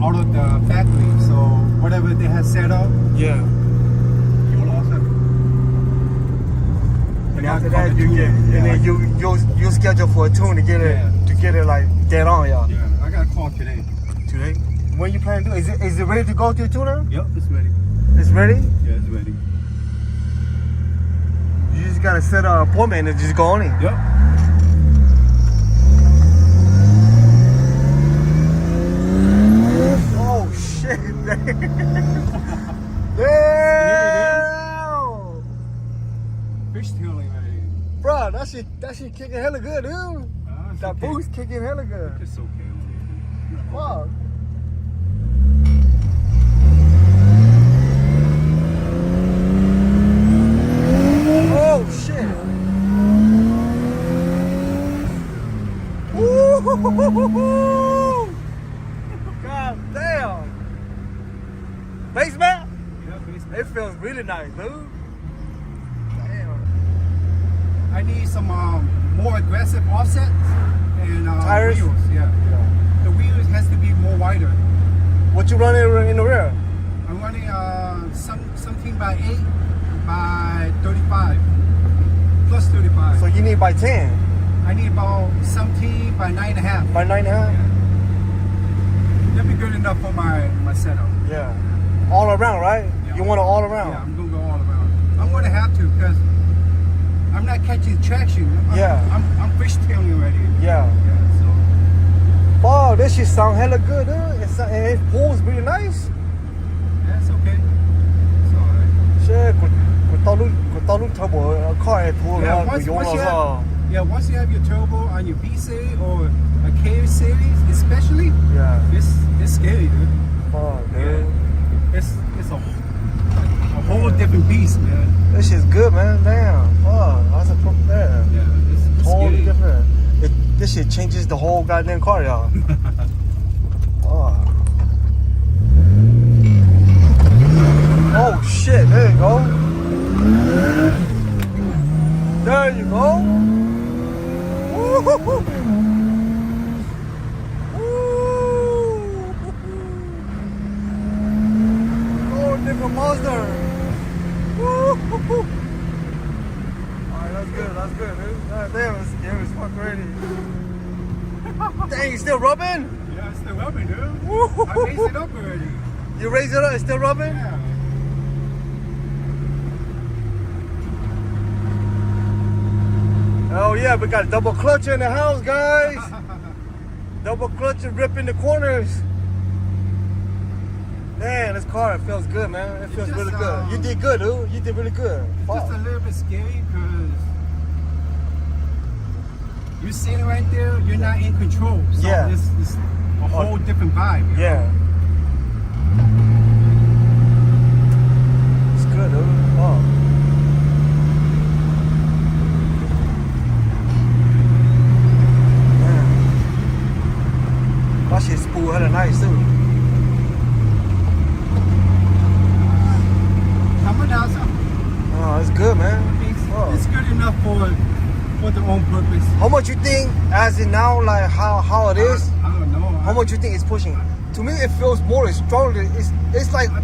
out of the factory. So whatever they have set up, Yeah. you lost it. And after that, you get, and then you schedule for a tune to get it like dead on, y'all. Yeah, I got a call today. Today. When you plan to do? Is it ready to go to the tuner? Yep, it's ready. It's ready. Yeah, it's ready. You just gotta set an appointment and just go on it. Yep. Oh shit! Damn! Fish tailing ready. Bro, that shit kicking hella good, dude. That okay. boost kicking hella good. It's okay. Fuck. Oh shit! Woo! God damn! Basement? Yeah, basement. It feels really nice, dude. Damn. I need some more aggressive offsets and Tires? wheels. Yeah. The wheels has to be more wider. What you running in the rear? I'm running something by 8 by 35 plus 35. So you need by 10, I need about something by 9.5. by 9.5? Yeah. That'd be good enough for my setup. Yeah. All around, right? Yeah. You want it all around? Yeah, I'm gonna go all around. I'm gonna have to because I'm not catching traction. I'm fishtailing already. Yeah. Yeah. So Wow, this shit sound hella good, dude. And it pulls really nice. yeah, it's okay. It's alright. Shit, 佢兜 turbo car 係 pull Yeah, 啦，佢用啦。 once you have your turbo on your B series or a K series, especially, Yeah. it's scary, dude. Fuck, dude. It's a whole different beast, man. This shit's good, man. Damn. Fuck, that's a pro there. Yeah, it's Totally scary. different. This shit changes the whole goddamn car, y'all. Oh. Oh shit, there you go. There you go. Woo-hoo-hoo. Woo. Oh, different monster. Woo-hoo-hoo. Alright, that's good, dude. God damn, it's scary as fuck already. Dang, you still rubbing? Yeah, it's still rubbing, dude. Woo. I raised it up already. You raise it up, it's still rubbing? Yeah. Oh yeah, we got a double clutch in the house, guys. Double clutch and ripping the corners. Man, this car, it feels good, man. It feels just, really good. You did good, dude. You did really good. It's Fuck. just a little bit scary because you're sitting right there, you're not in control. So Yeah. it's a whole different vibe. You know? Yeah. It's good, dude. Oh. Man. That shit spool hella nice, too. Coming out, Oh, it's good, man. Oh. it's good enough for the own purpose. How much you think, as in now, like how it is? I don't know. How much you think it's pushing? To me, it feels more stronger. It's like I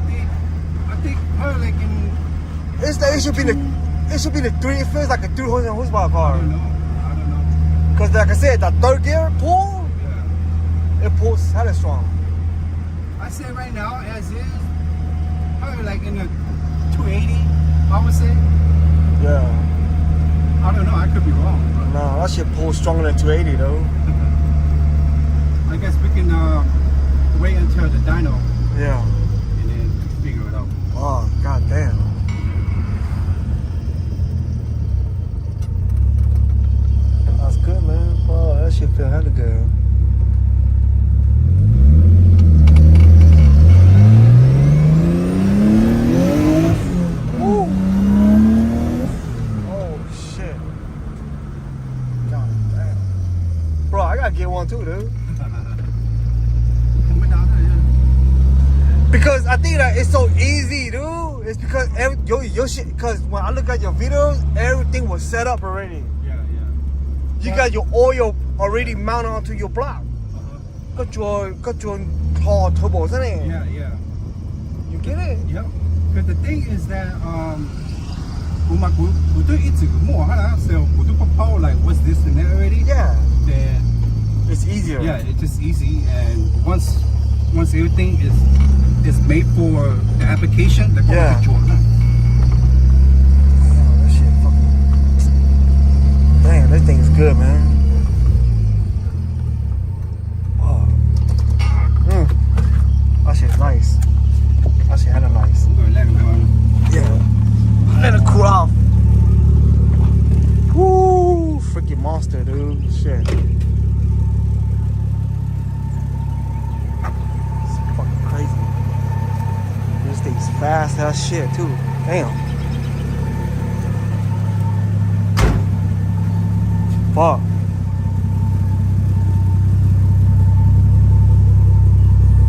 think probably like in it's like it should be the three. It feels like a 300 horsepower I car. don't know. Cause like I said, the third gear pull, Yeah. it pulls hella strong. I say right now as is, probably like in the 280. I would say. Yeah. I don't know. I could be wrong. But No, that shit pulls stronger than 280 though. I guess we can wait until the dyno Yeah. and then figure it out. Oh, god damn. That's good, man. Oh, that shit feel hella good. Woo. Oh, shit. God damn. Bro, I gotta get one too, dude. Coming down there, yeah. Because I think that it's so easy, dude. It's because your shit. Because when I look at your videos, everything was set up already. Yeah. You got your oil already mounted onto your block. 個做 tall turbo, isn't it? Yeah, yeah. You get it? Yep. Because the thing is that we do it more, so we do power like what's this and that already. Yeah. Then It's easier. yeah, it's just easy, and once everything is made for the application, the Yeah. control. Oh, that shit fucking. Damn, that thing is good, man. Oh. That shit's nice. That shit hella nice. I'm gonna let it go. Yeah. Let it cool off. Woo! Freaking monster, dude. Shit. It's fucking crazy. This thing's fast as shit, too. Damn. Fuck.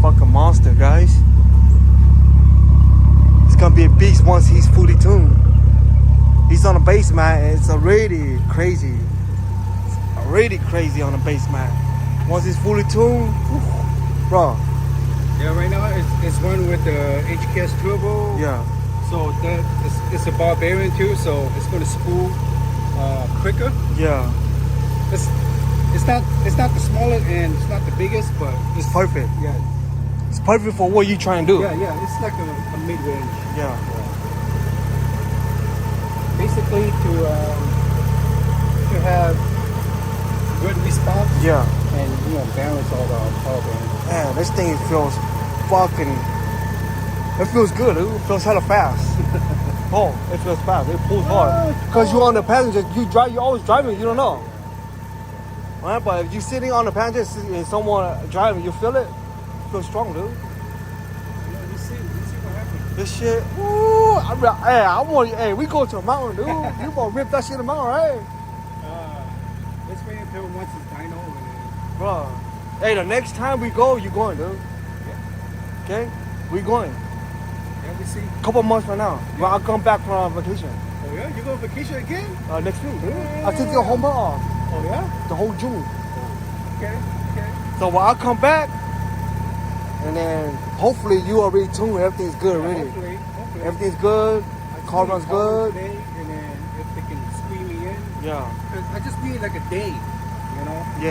Fucking monster, guys. It's gonna be a beast once he's fully tuned. He's on the base mat. It's already crazy. It's already crazy on the base mat. Once he's fully tuned, bro. Yeah, right now it's one with the HKS turbo. Yeah. So it's a ball bearing too, so it's gonna spool quicker. Yeah. It's not the smallest and it's not the biggest, but It's perfect. yeah, It's perfect for what you're trying to do. yeah. It's like a mid-range. Yeah. Basically to have good response Yeah. and balance all the power bearings. Man, this thing feels fucking. It feels good, dude. It feels hella fast. Oh, it feels fast. It pulls hard. Cause you're on the passenger, you're always driving. You don't know. Right, but if you're sitting on the passenger and someone driving, you feel it. It feels strong, dude. You see what happens. This shit, woo! Hey, we go to a mountain, dude. You gonna rip that shit in the mountain, right? Let's wait until once it's dyno and Bro. Hey, the next time we go, you going, dude. yeah, Okay? We going. yeah, we see. Couple months from now. Yeah. Well, I'll come back from our vacation. Oh yeah, you go on vacation again? Next week, dude. I take the whole month off. Oh yeah. The whole June. Okay. So when I come back, and then hopefully you already tuned, everything's good already. Hopefully. Everything's good, car runs good. Today, and then if they can squeeze me in, Yeah. 'cause I just need like a day, you know. Yeah.